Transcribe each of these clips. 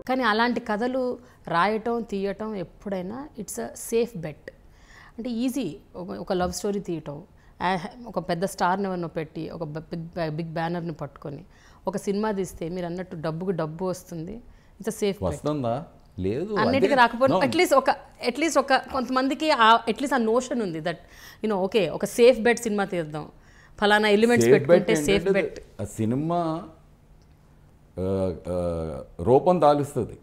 కానీ అలాంటి కథలు రాయటం తీయటం ఎప్పుడైనా ఇట్స్ అ సేఫ్ బెట్. అంటే ఈజీ ఒక లవ్ స్టోరీ తీయటం, ఒక పెద్ద స్టార్ని ఎవరినో పెట్టి ఒక బిగ్ బ్యానర్ని పట్టుకొని ఒక సినిమా తీస్తే మీరు అన్నట్టు డబ్బుకు డబ్బు వస్తుంది. ఇట్స్ అ సేఫ్ వస్తుందా? లేదు, అన్నిటికీ రాకపోతే అట్లీస్ట్ ఒక కొంతమందికి అట్లీస్ట్ ఆ నోషన్ ఉంది దట్ యూనో ఓకే ఒక సేఫ్ బెట్ సినిమా తీద్దాం, ఫలానా ఎలిమెంట్స్ పెట్టుకుంటే సేఫ్ బెట్. సినిమా రూపం దాలుస్తుంది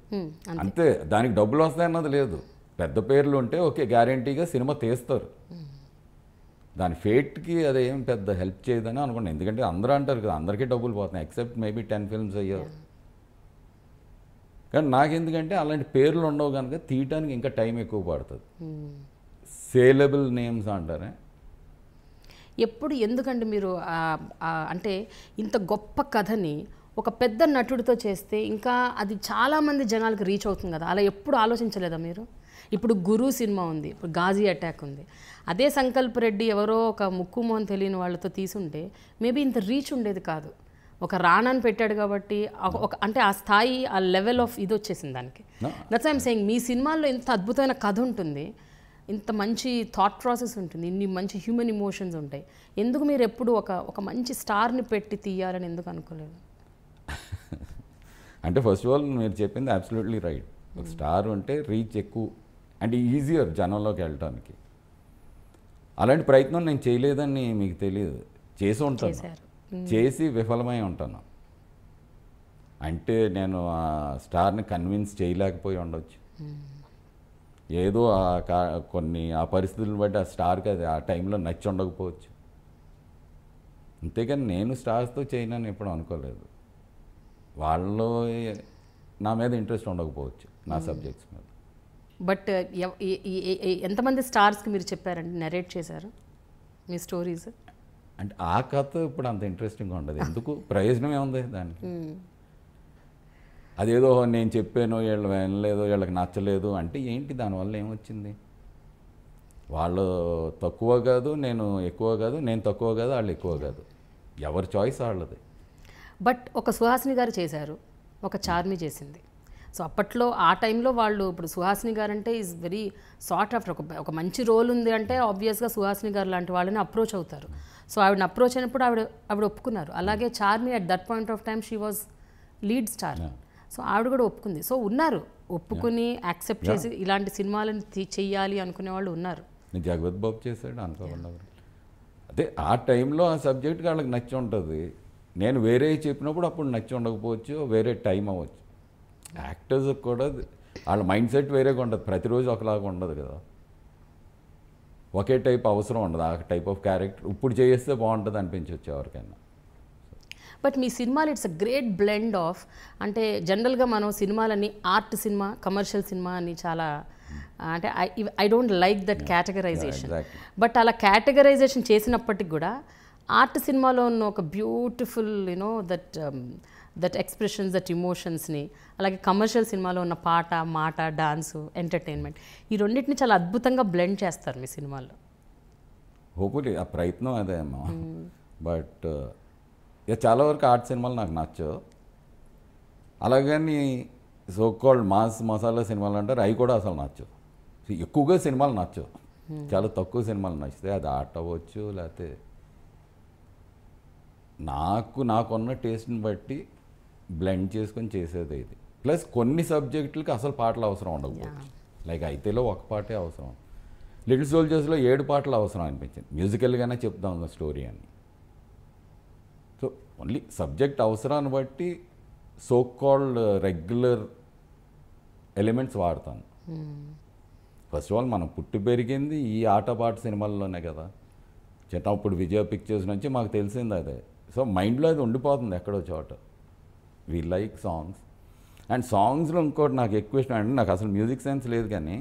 అంతే, దానికి డబ్బులు వస్తాయన్నది లేదు. పెద్ద పేర్లు ఉంటే ఓకే గ్యారంటీగా సినిమా తీస్తారు, దాని ఫేట్కి అదేం పెద్ద హెల్ప్ చేయదని అనుకోండి. ఎందుకంటే అందరూ అంటారు కదా అందరికీ డబ్బులు పోతున్నాయి ఎక్సెప్ట్ మేబీ 10 ఫిల్మ్స్ అయ్యారు. కానీ నాకెందుకంటే అలాంటి పేర్లు ఉండవు కనుక తీయటానికి ఇంకా టైం ఎక్కువ పడుతుంది. సేలబుల్ నేమ్స్ అంటారే ఎప్పుడు. ఎందుకంటే మీరు అంటే ఇంత గొప్ప కథని ఒక పెద్ద నటుడితో చేస్తే ఇంకా అది చాలామంది జనాలకు రీచ్ అవుతుంది కదా, అలా ఎప్పుడు ఆలోచించలేదా మీరు? ఇప్పుడు గురు సినిమా ఉంది, ఇప్పుడు గాజీ అటాక్ ఉంది. అదే సంకల్ప్ రెడ్డి ఎవరో ఒక ముక్కు మోహన్ తెలియని వాళ్ళతో తీసుంటే మేబీ ఇంత రీచ్ ఉండేది కాదు. ఒక రాణాని పెట్టాడు కాబట్టి అంటే ఆ స్థాయి ఆ లెవెల్ ఆఫ్ ఇది వచ్చేసింది దానికి. దట్స్ ఐఎమ్ సేయింగ్ మీ సినిమాల్లో ఇంత అద్భుతమైన కథ ఉంటుంది, ఇంత మంచి థాట్ ప్రాసెస్ ఉంటుంది, ఇన్ని మంచి హ్యూమన్ ఇమోషన్స్ ఉంటాయి. ఎందుకు మీరు ఎప్పుడు ఒక మంచి స్టార్ని పెట్టి తీయాలని ఎందుకు అనుకోలేదు? అంటే ఫస్ట్ ఆఫ్ ఆల్ మీరు చెప్పింది అబ్సల్యూట్లీ రైట్. ఒక స్టార్ ఉంటే రీచ్ ఎక్కువ అంటే ఈజియర్ జనంలోకి వెళ్ళటానికి. అలాంటి ప్రయత్నం నేను చేయలేదని మీకు తెలియదు, చేసి ఉంటాను, చేసి విఫలమై ఉంటాను. అంటే నేను ఆ స్టార్ని కన్విన్స్ చేయలేకపోయి ఉండొచ్చు, ఏదో కొన్ని ఆ పరిస్థితులను బట్టి ఆ స్టార్కి అది ఆ టైంలో నచ్చి ఉండకపోవచ్చు. అంతేకాని నేను స్టార్స్తో చేయనని ఎప్పుడు అనుకోలేదు. వాళ్ళు నా మీద ఇంట్రెస్ట్ ఉండకపోవచ్చు, నా సబ్జెక్ట్స్ మీద. బట్ ఎంతమంది స్టార్స్కి మీరు చెప్పారండి, నరేట్ చేశారు మీ స్టోరీస్? అంటే ఆ కథ ఇప్పుడు అంత ఇంట్రెస్టింగ్గా ఉండదు, ఎందుకు ప్రయోజనం ఏముంది దానికి? అదేదో నేను చెప్పాను వీళ్ళు వినలేదు వీళ్ళకి నచ్చలేదు అంటే ఏంటి, దానివల్ల ఏమొచ్చింది? వాళ్ళు తక్కువ కాదు, నేను ఎక్కువ కాదు, నేను తక్కువ కాదు, వాళ్ళు ఎక్కువ కాదు, ఎవరి చాయిస్ వాళ్ళది. బట్ ఒక సుహాసిని గారు చేశారు, ఒక చార్మి చేసింది. సో అప్పట్లో ఆ టైంలో వాళ్ళు, ఇప్పుడు సుహాసిని గారు అంటే ఈజ్ వెరీ సార్ట్ ఆఫ్టర్, ఒక మంచి రోల్ ఉంది అంటే ఆబ్వియస్గా సుహాసిని గారు లాంటి వాళ్ళని అప్రోచ్ అవుతారు. సో ఆవిడని అప్రోచ్ అయినప్పుడు ఆవిడ ఒప్పుకున్నారు. అలాగే Charmi at that point of time she was lead star. So ఆవిడ కూడా ఒప్పుకుంది. సో ఉన్నారు ఒప్పుకుని యాక్సెప్ట్ చేసి ఇలాంటి సినిమాలను చెయ్యాలి అనుకునే వాళ్ళు ఉన్నారు. జగవత్ బాబు చేశాడు అనుకోకుండా. అదే ఆ టైంలో ఆ సబ్జెక్ట్కి వాళ్ళకి నచ్చి ఉంటుంది. నేను వేరే చెప్పినప్పుడు అప్పుడు నచ్చి ఉండకపోవచ్చు, వేరే టైం అవ్వచ్చు. యాక్టర్స్కి కూడా వాళ్ళ మైండ్ సెట్ వేరేగా ఉంటుంది, ప్రతిరోజు ఒకలాగా ఉండదు కదా, ఒకే టైప్ అవసరం ఉండదు. ఆ టైప్ ఆఫ్ క్యారెక్టర్ ఇప్పుడు చేస్తే బాగుంటుంది అనిపించవచ్చు ఎవరికైనా. బట్ మీ సినిమాలు it's a great blend of, అంటే జనరల్గా మనం సినిమాలని ఆర్ట్ సినిమా, కమర్షియల్ సినిమా అని చాలా అంటే I don't like that categorization. But అలా కేటగరైజేషన్ చేసినప్పటికి కూడా ఆర్ట్ సినిమాలో ఉన్న ఒక beautiful you know that expressions, that ఇమోషన్స్ని, అలాగే కమర్షియల్ సినిమాలో ఉన్న పాట, మాట, డాన్సు, ఎంటర్టైన్మెంట్, ఈ రెండింటిని చాలా అద్భుతంగా బ్లెండ్ చేస్తారు మీ సినిమాల్లో. హోప్ఫుల్లీ ఆ ప్రయత్నం అదే అమ్మా. బట్ ఇక చాలా వరకు ఆర్ట్ సినిమాలు నాకు నచ్చవు. అలాగని సో కాల్డ్ మాస్ మసాలా సినిమాలు అంటారు, అవి కూడా అసలు నచ్చవు. ఎక్కువగా సినిమాలు నచ్చవు, చాలా తక్కువ సినిమాలు నచ్చుతాయి. అది ఆర్ట్ అవ్వచ్చు, లేకపోతే నాకున్న టేస్ట్ని బట్టి బ్లెండ్ చేసుకొని చేసేది ఇది. ప్లస్ కొన్ని సబ్జెక్టులకి అసలు పాటలు అవసరం ఉండకపోవచ్చు. లైక్ అయితేలో ఒక పాటే అవసరం, లిటిల్ సోల్జర్స్లో 7 పాటలు అవసరం అనిపించింది, మ్యూజికల్గానే చెప్దాం స్టోరీ అని. సో ఓన్లీ సబ్జెక్ట్ అవసరాన్ని బట్టి సో కాల్డ్ రెగ్యులర్ ఎలిమెంట్స్ వాడతాను. ఫస్ట్ ఆఫ్ ఆల్ మనం పుట్టి పెరిగింది ఈ ఆటపాట సినిమాల్లోనే కదా, చిన్నప్పుడు విజయ పిక్చర్స్ నుంచి మాకు తెలిసింది అదే. సో మైండ్లో అది ఉండిపోతుంది ఎక్కడో చోట. We like songs. అండ్ సాంగ్స్లో ఇంకోటి నాకు ఎక్కువ ఇష్టం అంటే, నాకు అసలు మ్యూజిక్ సెన్స్ లేదు, కానీ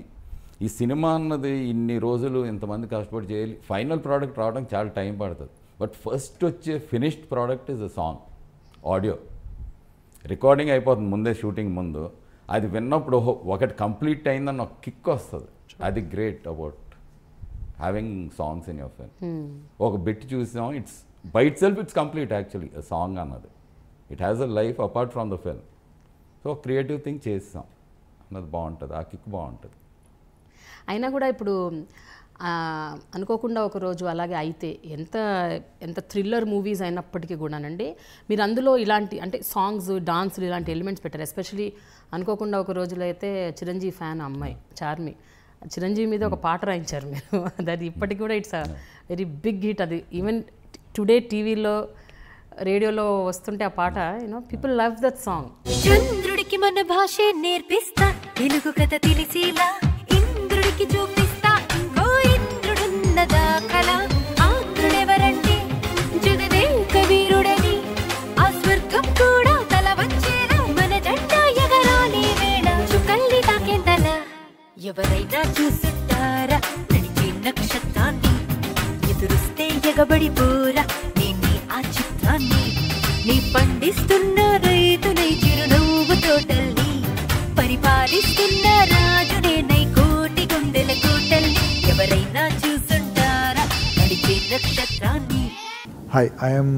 ఈ సినిమా అన్నది ఇన్ని రోజులు ఇంతమంది కష్టపడి చేయాలి, ఫైనల్ ప్రోడక్ట్ రావడానికి చాలా టైం పడుతుంది. బట్ ఫస్ట్ వచ్చే finished product is a song. Audio recording అయిపోతుంది ముందే, షూటింగ్ ముందు. అది విన్నప్పుడు ఒకటి కంప్లీట్ అయిందని ఒక కిక్ వస్తుంది. అది great about having songs in your film. ఒక బిట్ చూసాం, it's by itself it's complete actually song అన్నది. It has a life apart from the film. So creative thing చేస్తాం అన్నది బాగుంటుంది, ఆ కిక్ బాగుంటుంది. అయినా కూడా ఇప్పుడు అనుకోకుండా ఒకరోజు అలాగే అయితే ఎంత ఎంత థ్రిల్లర్ మూవీస్ అయినప్పటికీ కూడానండి, మీరు అందులో ఇలాంటి అంటే సాంగ్స్, డాన్సులు ఇలాంటి ఎలిమెంట్స్ పెట్టారు. ఎస్పెషలీ అనుకోకుండా ఒక రోజులో అయితే చిరంజీవి ఫ్యాన్ అమ్మాయి చార్మి, చిరంజీవి మీద ఒక పాట రాయించారు మీరు. అది ఇప్పటికి కూడా it's a very big hit. అది ఈవెన్ టుడే టీవీలో, రేడియోలో వస్తుంటే ఆ పాట పీపుల్ లవ్ దట్ సాంగ్. చంద్రుడికి మన భాషే నేర్పిస్తా, తెలుగు కథ తెలిసేలా ఇంద్రుడికి చూపిస్తా, ఇంకో ఇంద్రుడున్నదా కళ. ఆంధ్రుడెవరంటే జగదేక వీరుడని, ఆ స్వర్గం కూడా తల వచ్చేలా మన జెండా ఎగరాలి వేళ. చుకల్లి తాకేంతల ఎవరైనా చూసుంటారా నడిచే నక్షత్రాన్ని, ఎదురుస్తే ఎగబడిపోరా నేనే ఆ చిత్రాన్ని. నీ పండిస్తున్న రైతునై చిరునవ్వు తోటల్ని, పరిపాలిస్తున్న రాజునే నై కోటి గుండెల కోటల్ని, ఎవరైనా చూసుంటారా నడిచే నక్షత్రాన్ని. Hi, I am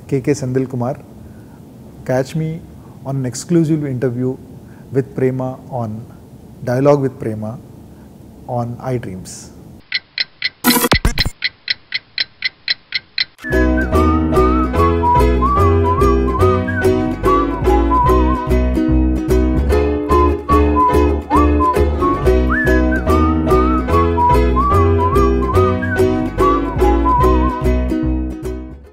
KK Sendil Kumar. Catch me on an exclusive interview with Prema on Dialogue with Prema on iDreams.